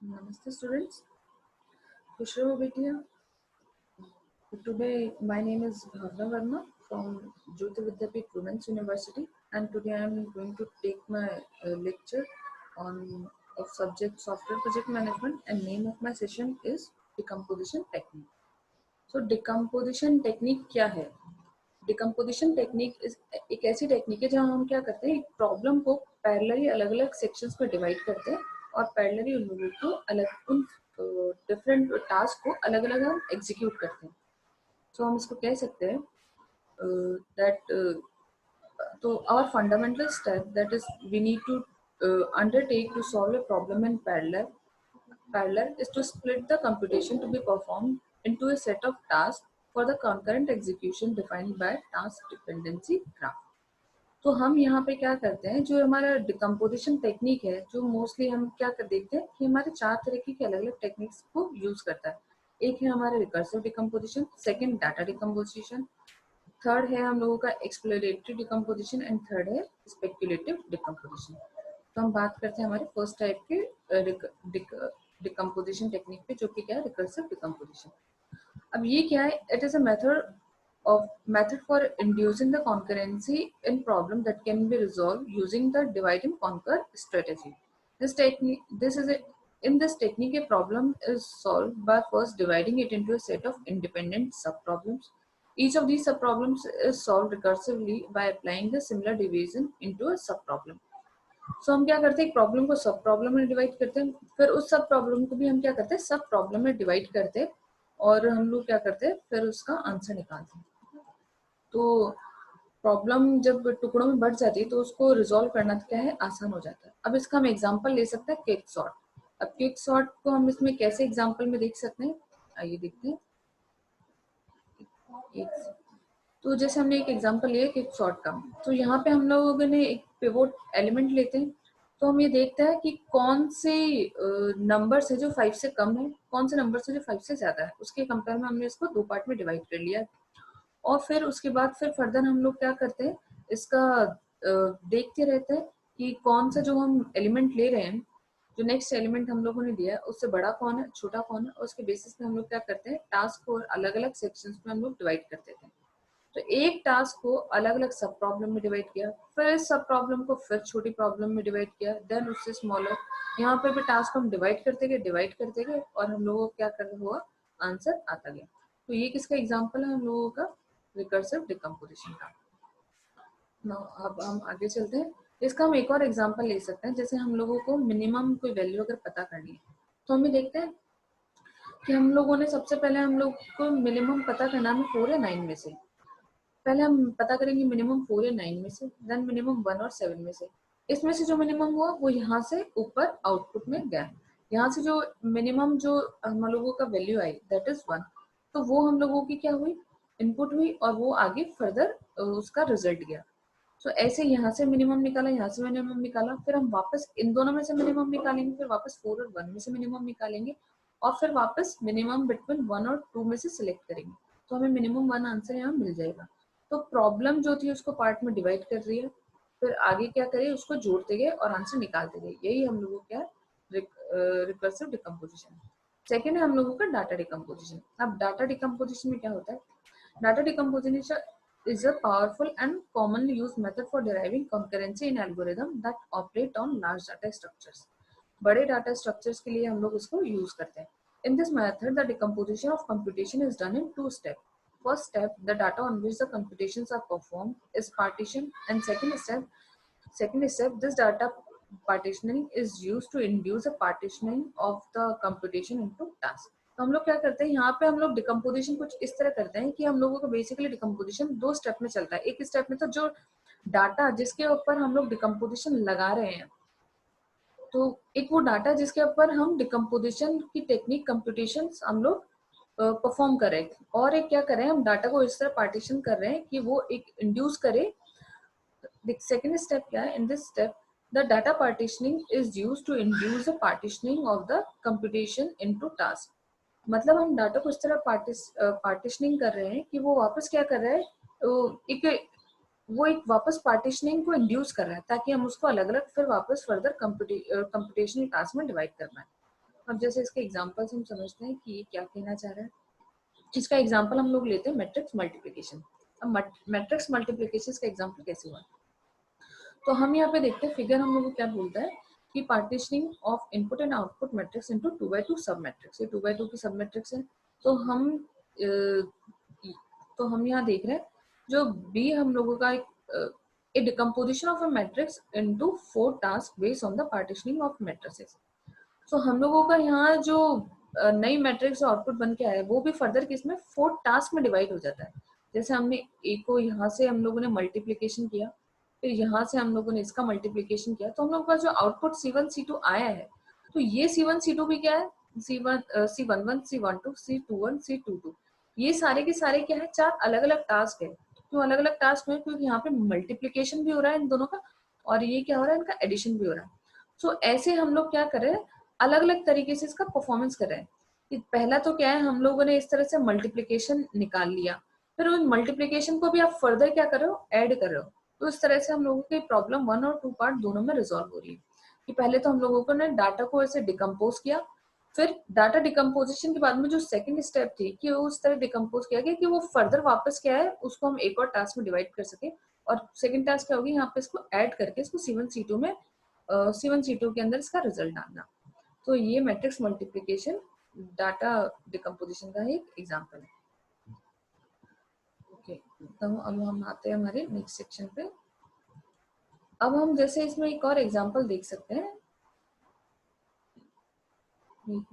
Namaste students. Kushro Bhatia. Today my name is Bhavna Verma from Jyoti Vidyapith Women's University, and today I am going to take my lecture on of subject software project management, and name of my session is decomposition technique. So decomposition technique क्या है? Decomposition technique is एक ऐसी technique है जहाँ हम क्या करते हैं, एक प्रॉब्लम को पैरेलली अलग अलग सेक्शंस में डिवाइड करते हैं और पैरेलली उन लोगों को अलग उन डिफरेंट टास्क को अलग अलग हम एग्जीक्यूट करते हैं. सो हम इसको कह सकते हैं दैट तो our fundamental step that is we need to undertake to solve a problem in parallel is to split the computation to be performed into a set of tasks for the concurrent execution defined by task dependency graph. तो हम यहाँ पे क्या करते हैं, जो हमारा decomposition technique है, जो मोस्टली हम क्या कर देखते हैं कि हमारे 4 तरीके के अलग अलग टेक्निक्स को यूज करता है. एक है हमारा recursive decomposition, second data decomposition, third है हम लोगों का एक्सप्लोरेटरी डिकम्पोजिशन एंड थर्ड है स्पेक्युलेटिव डिकम्पोजिशन. तो हम बात करते हैं हमारे फर्स्ट टाइप के डिकम्पोजिशन टेक्निक पे, जो कि क्या है, रिकर्सिव डिकम्पोजिशन. अब ये क्या है? It is a method for inducing the concurrency in problem that can be resolved using the divide and conquer strategy. In this technique, a problem is solved by first dividing it into a set of independent subproblems. Each of these subproblems is solved recursively by applying the similar division into a subproblem. So हम क्या करते हैं, एक problem को सब problem में divide करते हैं, फिर उस सब प्रॉब्लम को भी हम क्या करते हैं, सब प्रॉब्लम में डिवाइड करते हैं, और हम लोग क्या करते हैं, फिर उसका आंसर निकालते हैं. तो प्रॉब्लम जब टुकड़ों में बढ़ जाती है तो उसको रिजॉल्व करना क्या है, आसान हो जाता है. अब इसका हम एग्जांपल ले सकते हैं क्विक सॉर्ट. अब क्विक सॉर्ट को हम इसमें कैसे एग्जांपल में देख सकते हैं, आइए देखते हैं. तो जैसे हमने एक एग्जांपल लिया क्विक सॉर्ट का, तो यहाँ पे हम लोगों ने एक पिवोट एलिमेंट लेते हैं. तो हम ये देखते हैं कि कौन से नंबर है जो 5 से कम है, कौन से नंबर है जो 5 से ज्यादा है, उसके कंपेयर में हमने इसको दो पार्ट में डिवाइड कर लिया. और फिर उसके बाद फिर फर्दर हम लोग क्या करते हैं, इसका देखते रहते हैं कि कौन सा जो हम एलिमेंट ले रहे हैं, जो नेक्स्ट एलिमेंट हम लोगों ने दिया है, उससे बड़ा कौन है, छोटा कौन है, और उसके बेसिस पे हम लोग क्या करते हैं, टास्क को अलग अलग सेक्शंस में हम लोग डिवाइड कर देते हैं. तो एक टास्क को अलग अलग सब प्रॉब्लम में डिवाइड किया, फिर इस सब प्रॉब्लम को फिर छोटी प्रॉब्लम में डिवाइड किया, देन उससे स्मॉलर. यहाँ पे भी टास्क हम डिवाइड करते गए और हम लोगों को क्या करना हुआ, आंसर आता गया. तो ये किसका एग्जाम्पल है, हम लोगों का रिकर्सिव डिकम्पोजिशन का. नाउ अब हम आगे चलते हैं. इसका हम एक और एग्जांपल ले सकते हैं. जैसे हम लोगों को मिनिमम कोई वैल्यू अगर पता करनी है, तो हमें देखते हैं कि हम लोगों ने सबसे पहले हम लोग को मिनिमम पता करना है 4 या 9 में से. पहले हम पता करेंगे मिनिमम 4 या 9 में से, देन मिनिमम 1 और 7 में से. इसमें से जो मिनिमम हुआ वो यहाँ से ऊपर आउटपुट में गया. यहाँ से जो मिनिमम जो हम लोगों का वैल्यू आई दैट इज 1, तो वो हम लोगों की क्या हुई, इनपुट हुई, और वो आगे फर्दर उसका रिजल्ट गया. तो ऐसे यहाँ से मिनिमम निकाला, यहाँ से मिनिमम निकाला, फिर हम वापस इन दोनों में से मिनिमम निकालेंगे, फिर वापस 4 और 1 में से मिनिमम निकालेंगे, और फिर वापस मिनिमम बिटवीन 1 और 2 में से सिलेक्ट करेंगे. तो हमें मिनिमम 1 आंसर यहाँ मिल जाएगा. तो प्रॉब्लम जो थी उसको पार्ट में डिवाइड कर रही है, फिर आगे क्या करें, उसको जोड़ते गए और आंसर निकालते गए. यही हम लोगों क्या रिकर्सिव डिकम्पोजिशन. सेकेंड है हम लोगों का डाटा डिकम्पोजिशन. अब डाटा डिकम्पोजिशन में क्या होता है, data decomposition is a powerful and commonly used method for deriving concurrency in algorithm that operate on large data structures. बड़े डाटा स्ट्रक्चर्स के लिए हम लोग इसको यूज करते हैं. In this method, the decomposition of computation is done in two steps. First step, the data on which the computations are performed is partitioned, and second step, this data partitioning is used to induce a partitioning of the computation into tasks. तो हम लोग क्या करते हैं, यहाँ पे हम लोग डिकम्पोजिशन कुछ इस तरह करते हैं कि हम लोगों को बेसिकली डिकम्पोजिशन दो स्टेप में चलता है. एक स्टेप में तो जो डाटा जिसके ऊपर हम लोग डिकम्पोजिशन लगा रहे हैं, तो एक वो डाटा जिसके ऊपर हम डिकम्पोजिशन की टेक्निक कंप्यूटेशन हम लोग परफॉर्म कर रहे हैं, और एक क्या कर रहे हैं, हम डाटा को इस तरह पार्टीशन कर रहे हैं कि वो एक इंड्यूस करे. The second step क्या है, in this step the data partitioning is used to induce the partitioning of the computation into task. मतलब हम डाटा को इस तरह पार्टीशनिंग कर रहे हैं कि वो वापस क्या कर रहा है, एक वापस पार्टीशनिंग को इंड्यूस कर रहा है, ताकि हम उसको अलग अलग फिर वापस फर्दर कंप्यूटेशनल टास्क में डिवाइड करना है. अब जैसे इसके एग्जांपल हम समझते हैं कि ये क्या कहना चाह रहा है। इसका एग्जांपल हम लोग लेते हैं मैट्रिक्स मल्टीप्लिकेशन। अब मैट्रिक्स मल्टीप्लिकेशन का एग्जांपल कैसे हुआ, तो हम यहाँ पे देखते हैं फिगर हम लोग को क्या बोलता है कि partitioning of input and output matrix into 2x2 सब मैट्रिक्स। ये 2x2 की सब मैट्रिक्स है। तो हम यहाँ देख रहे हैं जो बी हम लोगों का एक decomposition of a matrix into 4 task based on the partitioning of matrices. तो हम लोगों का यहाँ जो नई मैट्रिक्स आउटपुट बन के आया वो भी फर्दर किसमें 4 टास्क में डिवाइड हो जाता है। जैसे हमने ए को यहाँ से हम लोगों ने मल्टीप्लीकेशन किया, फिर यहाँ से हम लोगों ने इसका मल्टीप्लीकेशन किया, तो हम लोग का जो आउटपुट C1 C2 आया है, तो ये C1 C2 भी क्या है, C11 C12 C21 C22, ये सारे के सारे क्या है, 4 अलग अलग टास्क है। क्यों अलग अलग टास्क है, क्योंकि यहाँ पे मल्टीप्लीकेशन भी हो रहा है इन दोनों का, और ये क्या हो रहा है, इनका एडिशन भी हो रहा है। सो ऐसे हम लोग क्या कर रहे हैं, अलग अलग तरीके से इसका परफॉर्मेंस कर रहे हैं। पहला तो क्या है, हम लोगों ने इस तरह से मल्टीप्लीकेशन निकाल लिया, फिर उन मल्टीप्लीकेशन को भी आप फर्दर क्या कर रहे हो, ऐड कर रहे हो। तो इस तरह से हम लोगों की प्रॉब्लम 1 और 2 पार्ट दोनों में रिजॉल्व हो रही है कि पहले तो हम लोगों को ने डाटा को ऐसे डिकम्पोज किया, फिर डाटा डिकम्पोजिशन के बाद में जो सेकंड स्टेप थी कि वो उस तरह डिकम्पोज किया गया कि वो फर्दर वापस क्या है उसको हम एक और टास्क में डिवाइड कर सके। और सेकंड टास्क क्या होगी, यहाँ पे इसको ऐड करके इसको C1 C2 में C1 C2 के अंदर इसका रिजल्ट डालना। तो ये मैट्रिक्स मल्टीप्लिकेशन डाटा डिकम्पोजिशन का एक एग्जाम्पल है। ओके, तो अब हम आते हैं हमारे नेक्स्ट सेक्शन पे। अब हम जैसे इसमें एक और एग्जाम्पल देख सकते हैं, तो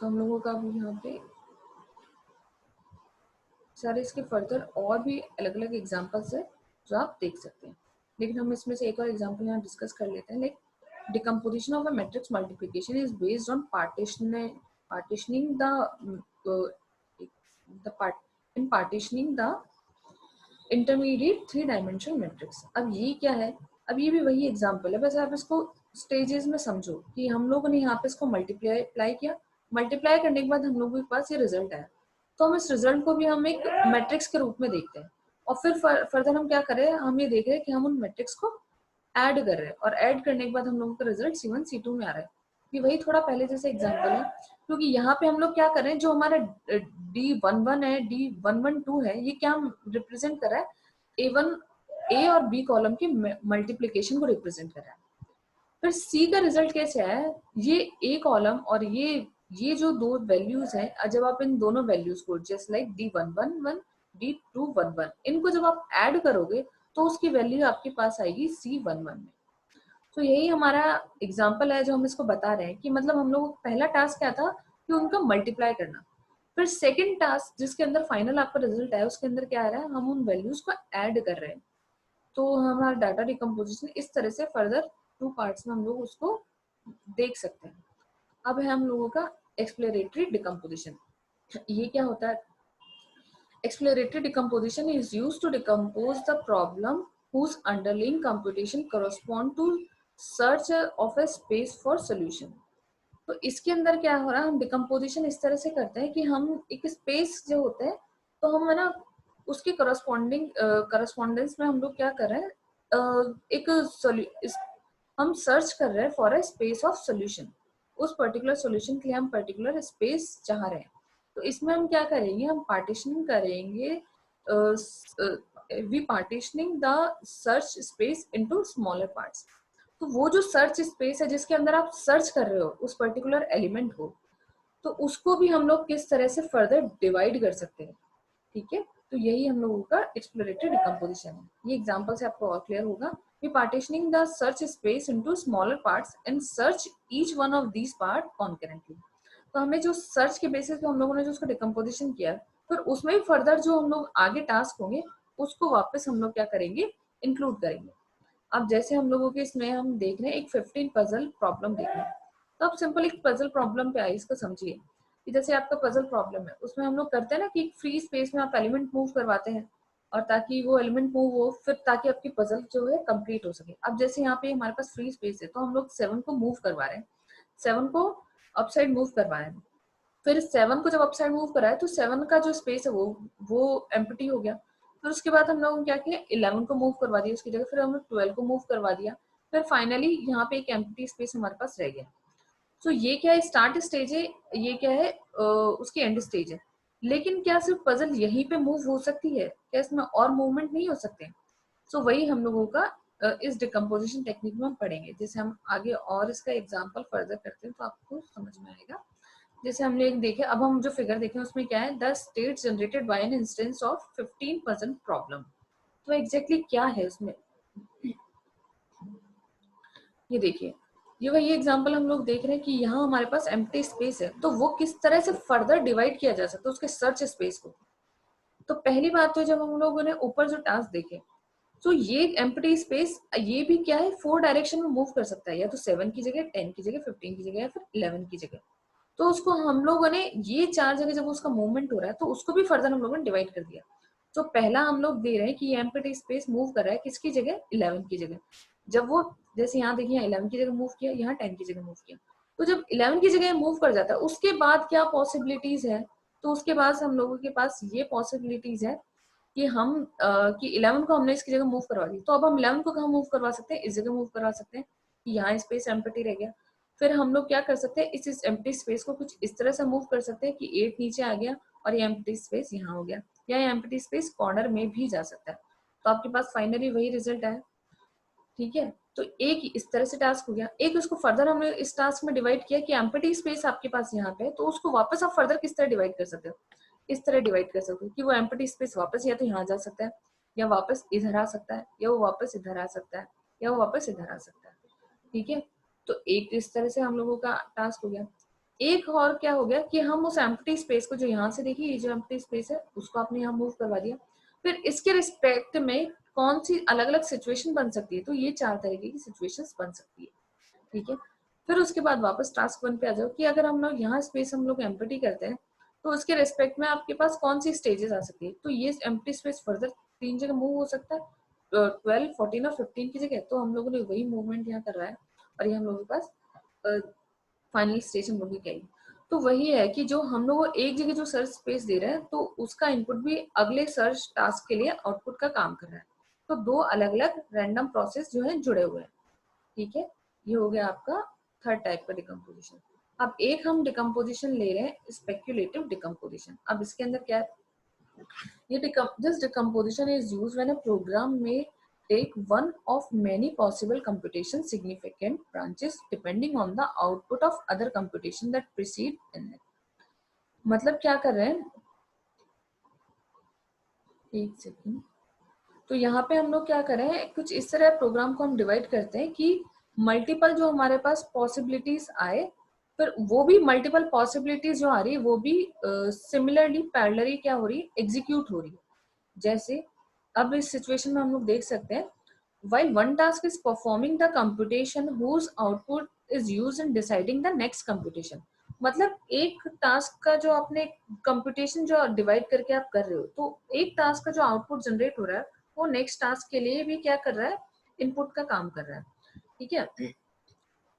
हम लोगों का भी यहाँ पे सारे इसके फर्दर और भी अलग अलग एग्जाम्पल्स है जो आप देख सकते हैं, लेकिन हम इसमें से एक और एग्जाम्पल यहाँ डिस्कस कर लेते हैं। Like decomposition of a matrix multiplication is based on partitioning the intermediate 3-dimensional matrix। अब ये क्या है, अब ये भी वही एग्जाम्पल है, बस आप इसको स्टेजेस में समझो कि हम लोगों ने यहाँ पे इसको मल्टीप्लाई किया, मल्टीप्लाई करने के बाद हम लोगों के पास ये रिजल्ट आया, तो हम इस रिजल्ट को भी हम एक मैट्रिक्स के रूप में देखते हैं, और फिर फर्दर हम क्या कर रहे हैं, हम ये देख रहे हैं कि हम उन मैट्रिक्स को ऐड कर रहे हैं, और ऐड करने के बाद हम लोगों का रिजल्ट C1 C2 में आ रहा है। कि वही थोड़ा पहले जैसे एग्जांपल है, क्योंकि यहाँ पे हम लोग क्या कर रहे हैं, जो हमारा D11 है D112 है, ये क्या रिप्रेजेंट कर रहा है, A और B कॉलम की मल्टीप्लीकेशन को रिप्रेजेंट कर रहा है। फिर C का रिजल्ट कैसे आया, ये A कॉलम और ये जो दो वैल्यूज हैं, जब आप इन दोनों वैल्यूज को जस्ट लाइक D111 D211 इनको जब आप ऐड करोगे तो उसकी वैल्यू आपके पास आएगी C11 में। तो यही हमारा एग्जाम्पल है जो हम इसको बता रहे हैं कि मतलब हम लोग पहला टास्क क्या था कि उनका मल्टीप्लाई करना, फिर सेकंड टास्क जिसके अंदर फाइनल आपका रिजल्ट आया उसके अंदर क्या आ रहा है, हम उन वैल्यूज को ऐड कर रहे हैं। तो हमारा डाटा डिकम्पोजिशन इस तरह से फर्दर 2 पार्ट्स में हम लोग उसको देख सकते हैं। अब है हम लोगों का एक्सप्लोरेटरी डिकम्पोजिशन। ये क्या होता है, exploratory decomposition is used to decompose the problem whose underlying computation correspond to search of a space for solution। तो इसके अंदर क्या हो रहा है, हम डिकम्पोजिशन इस तरह से करते हैं कि हम एक स्पेस जो होता है, तो हम है ना उसके करस्पॉन्डेंस में हम लोग क्या कर रहे हैं, हम सर्च कर रहे हैं for a space of solution. उस पर्टिकुलर सोल्यूशन के लिए हम पर्टिकुलर स्पेस चाह रहे हैं। तो इसमें हम क्या करेंगे, हम पार्टीशनिंग करेंगे, we partitioning the search space into smaller parts. तो वो जो सर्च स्पेस है जिसके अंदर आप सर्च कर रहे हो उस पर्टिकुलर एलिमेंट को, तो उसको भी हम लोग किस तरह से फर्दर डिवाइड कर सकते हैं। ठीक है, तो यही हम लोगों का एक्सप्लोरेटरी डिकम्पोजिशन है। ये एग्जांपल से आपको और क्लियर होगा कि partitioning the search space into smaller parts and search each one of these part concurrently. तो हमें जो सर्च के बेसिस पे हम लोगों ने जो उसका डिकम्पोजिशन किया, फिर उसमें भी फर्दर जो हम लोग आगे टास्क होंगे उसको वापस हम लोग क्या करेंगे, इंक्लूड करेंगे। अब जैसे हम लोगों के इसमें हम देख रहे हैं एक 15 पजल प्रॉब्लम देख रहे हैं, तो आप सिंपल एक पजल प्रॉब्लम पे आइए, इसको समझिए कि जैसे आपका पजल प्रॉब्लम है उसमें हम लोग करते हैं ना कि एक फ्री स्पेस में आप एलिमेंट मूव करवाते हैं, और ताकि वो एलिमेंट मूव हो फिर ताकि आपकी पजल जो है कंप्लीट हो सके। अब जैसे यहाँ पे हमारे पास फ्री स्पेस है, तो हम लोग 7 को मूव करवा रहे हैं, 7 को अपसाइड मूव करवा रहे हैं, फिर 7 को जब अपसाइड मूव कराए तो 7 का जो स्पेस है वो एम्प्टी हो गया। फिर उसके बाद हम लोगों ने क्या किया, 11 को मूव करवा दिया उसकी जगह, फिर हमने 12 को मूव करवा दिया, फिर फाइनली यहाँ पे एक एम्प्टी स्पेस हमारे पास रह गया। सो ये क्या है, स्टार्ट स्टेज है, ये क्या है, उसकी एंड स्टेज है। लेकिन क्या सिर्फ पजल यहीं पे मूव हो सकती है, क्या इसमें और मूवमेंट नहीं हो सकते? सो वही हम लोगों का इस डिकम्पोजिशन टेक्निक में हम पढ़ेंगे। जैसे हम आगे और इसका एग्जाम्पल फर्दर करते हैं तो आपको समझ में आएगा। जैसे हमने एक देखे, अब हम जो फिगर देखें उसमें क्या है, the state generated by an instance of 15% problem. तो एग्जैक्टली क्या है उसमें, ये देखिए, ये वही एग्जांपल हम लोग देख रहे हैं कि यहाँ हमारे पास एम्प्टी स्पेस है, तो वो किस तरह से फर्दर डिवाइड किया जा सकता है उसके सर्च स्पेस को। तो पहली बात तो जब हम लोगों ने ऊपर जो टास्क देखे, तो ये एम्प्टी स्पेस ये भी क्या है, 4 डायरेक्शन में मूव कर सकता है, या तो 7 की जगह, 10 की जगह, 15 की जगह, या फिर 11 की जगह। तो उसको हम लोगों ने ये 4 जगह जब उसका मूवमेंट हो रहा है तो उसको भी फर्दर हम लोगों ने डिवाइड कर दिया। तो पहला हम लोग दे रहे हैं कि ये एम्प्टी स्पेस मूव कर रहा है किसकी जगह, 11 की जगह। जब वो, जैसे यहाँ देखिए 11 की जगह मूव किया, यहाँ 10 की जगह मूव किया, तो जब 11 की जगह मूव कर जाता है उसके बाद क्या पॉसिबिलिटीज है, तो उसके बाद हम लोगों के पास ये पॉसिबिलिटीज है कि हम कि 11 को हमने इसकी जगह मूव करवा दी, तो अब हम 11 को कहाँ मूव करवा सकते हैं, इस जगह मूव करवा सकते हैं कि यहाँ स्पेस एम्प्टी रह गया। फिर हम लोग क्या कर सकते हैं, इस एम्प्टी स्पेस को कुछ इस तरह से मूव कर सकते हैं कि 8 नीचे आ गया और ये एम्प्टी स्पेस यहाँ हो गया, या ये एम्प्टी स्पेस कॉर्नर में भी जा सकता है। तो आपके पास फाइनली वही रिजल्ट आया। ठीक है, तो एक इस तरह से टास्क हो गया। एक उसको फर्दर हमने इस टास्क में डिवाइड किया कि एम्प्टी स्पेस आपके पास यहाँ पे है, तो उसको वापस आप फर्दर किस तरह डिवाइड कर सकते हो, इस तरह डिवाइड कर सकते हो कि वो एम्प्टी स्पेस वापस या तो यहाँ जा सकता है, या वापस इधर आ सकता है, या वो वापस इधर आ सकता है, या वो वापस इधर आ सकता है। ठीक है, तो एक इस तरह से हम लोगों का टास्क हो गया। एक और क्या हो गया कि हम उस एम्प्टी स्पेस को, जो यहाँ से देखिए ये जो एम्प्टी स्पेस है उसको आपने यहाँ मूव करवा दिया। फिर इसके रिस्पेक्ट में कौन सी अलग अलग सिचुएशन बन सकती है, तो ये 4 तरीके की सिचुएशंस बन सकती है। ठीक है, फिर उसके बाद वापस टास्क 1 पे आ जाओ कि अगर हम लोग यहाँ स्पेस हम लोग एम्प्टी करते हैं तो उसके रेस्पेक्ट में आपके पास कौन सी स्टेजेस आ सकती है, तो ये एम्प्टी स्पेस फर्दर 3 जगह मूव हो सकता है, 12, 14 और 15 की जगह। तो हम लोगों ने वही मूवमेंट यहाँ कर रहा है और ये हम लोगों के पास फाइनल स्टेज हम लोग की क्या, तो वही है कि जो हम लोग एक जगह जो सर्च स्पेस दे रहे हैं तो उसका इनपुट भी अगले सर्च टास्क के लिए आउटपुट का काम कर रहा है। तो 2 अलग अलग रैंडम प्रोसेस जो है जुड़े हुए हैं। ठीक है, ये हो गया आपका थर्ड टाइप का डिकम्पोजिशन। अब एक हम डिकम्पोजिशन ले रहे हैं स्पेक्यूलेटिव डिकम्पोजिशन। अब इसके अंदर क्या है, ये this decomposition is used when a program may take one of many possible computation significant branches depending on the output of other computation that precede in it। मतलब क्या कर रहे हैं, एक सेकंड, तो यहाँ पे हम लोग क्या कर रहे हैं, कुछ इस तरह प्रोग्राम को हम डिवाइड करते हैं कि मल्टीपल जो हमारे पास पॉसिबिलिटीज आए, फिर वो भी मल्टीपल पॉसिबिलिटीज जो आ रही है वो भी सिमिलरली पैरेलली क्या हो रही है, एग्जीक्यूट हो रही है। जैसे अब इस सिचुएशन में हम लोग देख सकते हैं, while one task is performing the computation whose output is used in deciding the next computation। मतलब एक टास्क का जो आपने कंप्यूटेशन जो डिवाइड करके आप कर रहे हो, तो एक टास्क का जो आउटपुट जनरेट हो रहा है वो नेक्स्ट टास्क के लिए भी क्या कर रहा है, इनपुट का काम कर रहा है। ठीक है,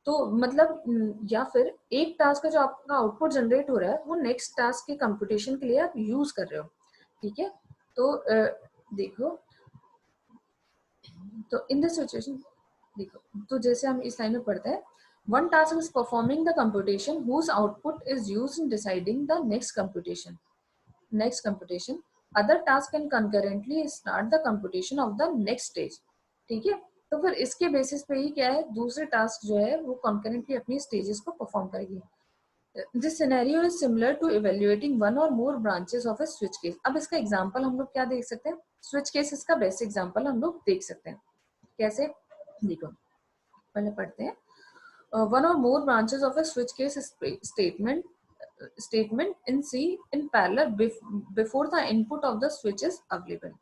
तो मतलब या फिर एक टास्क का जो आपका आउटपुट जनरेट हो रहा है वो नेक्स्ट टास्क के कंप्यूटेशन के लिए आप यूज कर रहे हो। ठीक है, तो देखो, तो इन दिस सिचुएशन देखो, तो जैसे हम इस लाइन में पढ़ते हैं, one task is performing the computation whose output is used in deciding the next computation other task can concurrently start the computation of the next stage. ठीक है, तो फिर इसके बेसिस पे ही क्या है, दूसरे टास्क जो है वो कंकरेंटली अपनी स्टेजेस को परफॉर्म करेगी। This scenario is similar to evaluating one or more branches of a switch case. अब इसका एग्जांपल हम लोग क्या देख सकते हैं, स्विच केस इसका बेस्ट एग्जांपल हम लोग देख सकते हैं। कैसे, देखो पहले पढ़ते हैं, one or more branches of a switch case statement in C in parallel before the input of the switch is available।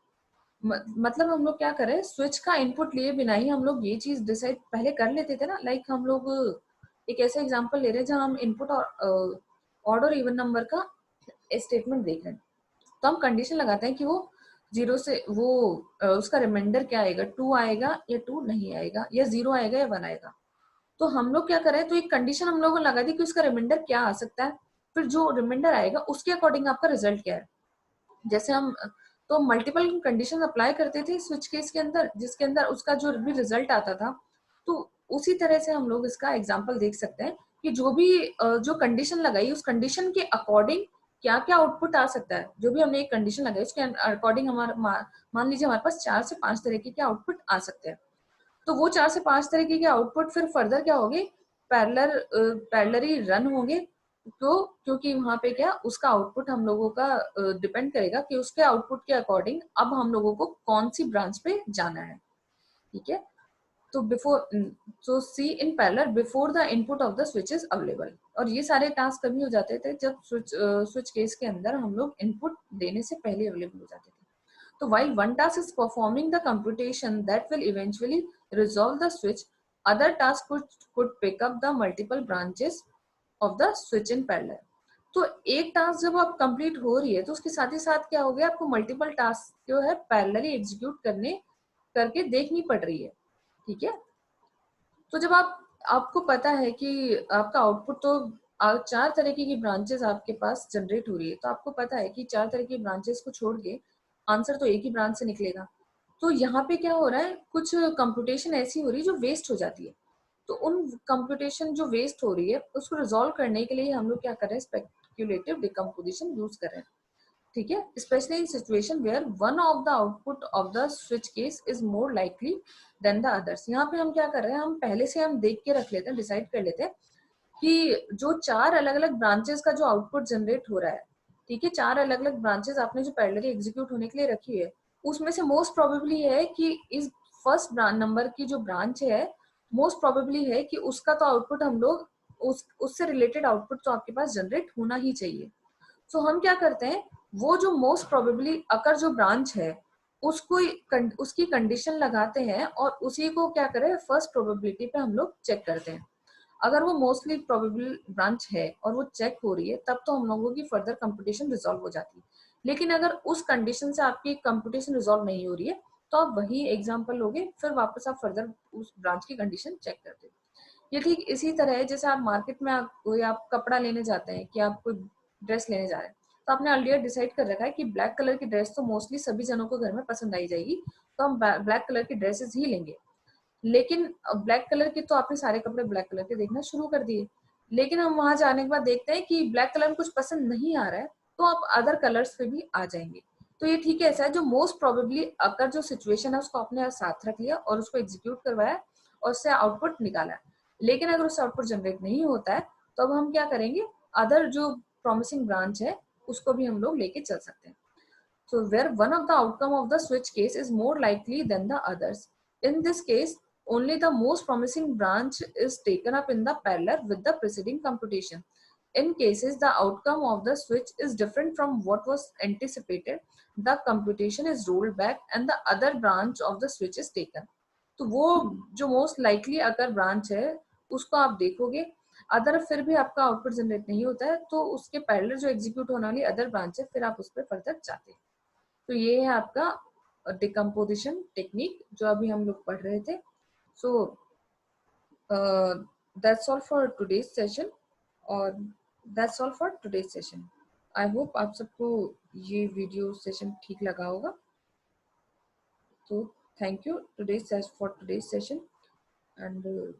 मतलब हम लोग क्या करें, स्विच का इनपुट लिए बिना ही हम लोग ये चीज डिसाइड पहले कर लेते थे ना। लाइक हम लोग एक ऐसा एग्जांपल ले रहे हैं जहां हम इनपुट और ऑड और इवन नंबर का स्टेटमेंट देख रहे हैं, तो हम कंडीशन लगाते हैं कि वो 0 से वो उसका रिमाइंडर क्या आएगा, 2 आएगा या 2 नहीं आएगा, या 0 आएगा या 1 आएगा। तो हम लोग क्या करें, तो एक कंडीशन हम लोगों को लगा दी कि उसका रिमाइंडर क्या आ सकता है, फिर जो रिमाइंडर आएगा उसके अकॉर्डिंग आपका रिजल्ट क्या है। जैसे हम तो मल्टीपल कंडीशन अप्लाई करते थे स्विच केस के अंदर, जिसके अंदर उसका जो भी रिजल्ट आता था, तो उसी तरह से हम लोग इसका एग्जाम्पल देख सकते हैं कि जो भी जो कंडीशन लगाई उस कंडीशन के अकॉर्डिंग क्या क्या आउटपुट आ सकता है। जो भी हमने एक कंडीशन लगाई उसके अकॉर्डिंग हमारा मान लीजिए हमारे पास 4 से 5 तरीके के आउटपुट आ सकते हैं। तो वो 4 से 5 तरीके के आउटपुट फिर फर्दर क्या होंगे, पैरेलली रन होंगे। तो क्योंकि वहां पे क्या उसका आउटपुट हम लोगों का डिपेंड करेगा कि उसके आउटपुट के अकॉर्डिंग अब हम लोगों को कौन सी ब्रांच पे जाना है। ठीक है, तो see in parallel before the input of the switch is available. और ये सारे टास्क कभी हो जाते थे जब स्विच केस के अंदर हम लोग इनपुट देने से पहले अवेलेबल हो जाते थे। So while one task is performing the computation that will eventually resolve the switch, other tasks could pick up the multiple branches of the switch in parallel. तो एक टास्क जब आप कंप्लीट हो रही है तो उसके साथ ही साथ क्या हो गया, आपको मल्टीपल टास्क जो है पैरेलली एग्जीक्यूट करके देखनी पड़ रही है। ठीक है, तो जब आपको पता है कि आपका आउटपुट तो 4 तरीके की ब्रांचेस आपके पास जनरेट हो रही है, तो आपको पता है कि 4 तरह की ब्रांचेस को छोड़ के आंसर तो एक ही ब्रांच से निकलेगा। तो यहाँ पे क्या हो रहा है, कुछ कंप्यूटेशन ऐसी हो रही है जो वेस्ट हो जाती है। तो उन कंप्यूटेशन जो वेस्ट हो रही है उसको रिजॉल्व करने के लिए हम लोग क्या कर रहे हैं, स्पेक्युलेटिव डिकम्पोजिशन यूज कर रहे हैं। ठीक है, specially in situation where one of the output of the switch case is more likely than the others. यहाँ पे हम क्या कर रहे हैं, हम पहले से हम देख के रख लेते हैं, डिसाइड कर लेते हैं कि जो 4 अलग अलग ब्रांचेस का जो आउटपुट जनरेट हो रहा है, ठीक है, 4 अलग अलग ब्रांचेस आपने जो पैरेलली एग्जीक्यूट होने के लिए रखी है, उसमें से मोस्ट प्रोबेबली है कि इस फर्स्ट नंबर की जो ब्रांच है, मोस्ट प्रोबेबली है कि उसका तो आउटपुट हम लोग उससे रिलेटेड आउटपुट तो आपके पास जनरेट होना ही चाहिए। सो हम क्या करते हैं, वो जो मोस्ट प्रोबेबली अकर जो ब्रांच है उसको उसकी कंडीशन लगाते हैं और उसी को क्या करें, फर्स्ट प्रोबेबिलिटी पे हम लोग चेक करते हैं। अगर वो मोस्टली प्रोबेबल ब्रांच है और वो चेक हो रही है तब तो हम लोगों की फर्दर कंप्यूटेशन रिजॉल्व हो जाती है। लेकिन अगर उस कंडीशन से आपकी कंप्यूटेशन रिजॉल्व नहीं हो रही है तो आप वही एग्जाम्पल लोगे, फिर वापस आप फर्दर उस ब्रांच की कंडीशन चेक करते हो। ये ठीक इसी तरह है जैसे आप मार्केट में आप कपड़ा लेने जाते हैं कि आप कोई ड्रेस लेने जा रहे हैं, तो आपने ऑलरेडी डिसाइड कर रखा है कि ब्लैक कलर की ड्रेस तो मोस्टली सभी जनों को घर में पसंद आई जाएगी, तो हम ब्लैक कलर की ड्रेसेस ही लेंगे। लेकिन ब्लैक कलर के तो आपने सारे कपड़े ब्लैक कलर के देखना शुरू कर दिए, लेकिन हम वहां जाने के बाद देखते हैं कि ब्लैक कलर में कुछ पसंद नहीं आ रहा है, तो आप अदर कलर्स पे भी आ जाएंगे। तो ये ठीक है, ऐसा है जो मोस्ट प्रोबेबली अगर जो सिचुएशन है उसको आपने साथ रख लिया और उसको एग्जीक्यूट करवाया और उससे आउटपुट निकाला। लेकिन अगर उससे आउटपुट जनरेट नहीं होता है तो अब हम क्या करेंगे, अदर जो प्रॉमिसिंग ब्रांच है उसको भी हम लोग लेके चल सकते हैं। So where one of the outcome of the switch case is more likely than the others. In this case, only the most promising branch is taken up in the parallel with the preceding computation. In cases the outcome of the switch is different from what was anticipated, the computation is rolled back and the other branch of the switch is taken. तो वो जो most likely अगर branch है उसको आप देखोगे, other फिर भी आपका आउटपुट जनरेट नहीं होता है तो उसके पैरेलल जो एग्जीक्यूट होने वाली अदर ब्रांच है फिर आप उस पर फर्दर जाते हैं। तो ये है आपका डिकम्पोजिशन टेक्निक जो अभी हम लोग पढ़ रहे थे। So that's all for today's session और that's all for today's session. I hope आप सबको ये वीडियो सेशन ठीक लगा होगा। तो thank you for today's session and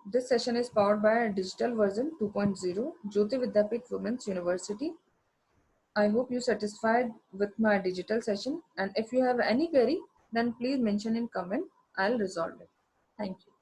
this session is powered by digital version 2.0 Jyoti Vidyapeeth Women's University. I hope you satisfied with my digital session, and if you have any query then please mention in comment. I'll resolve it. Thank you.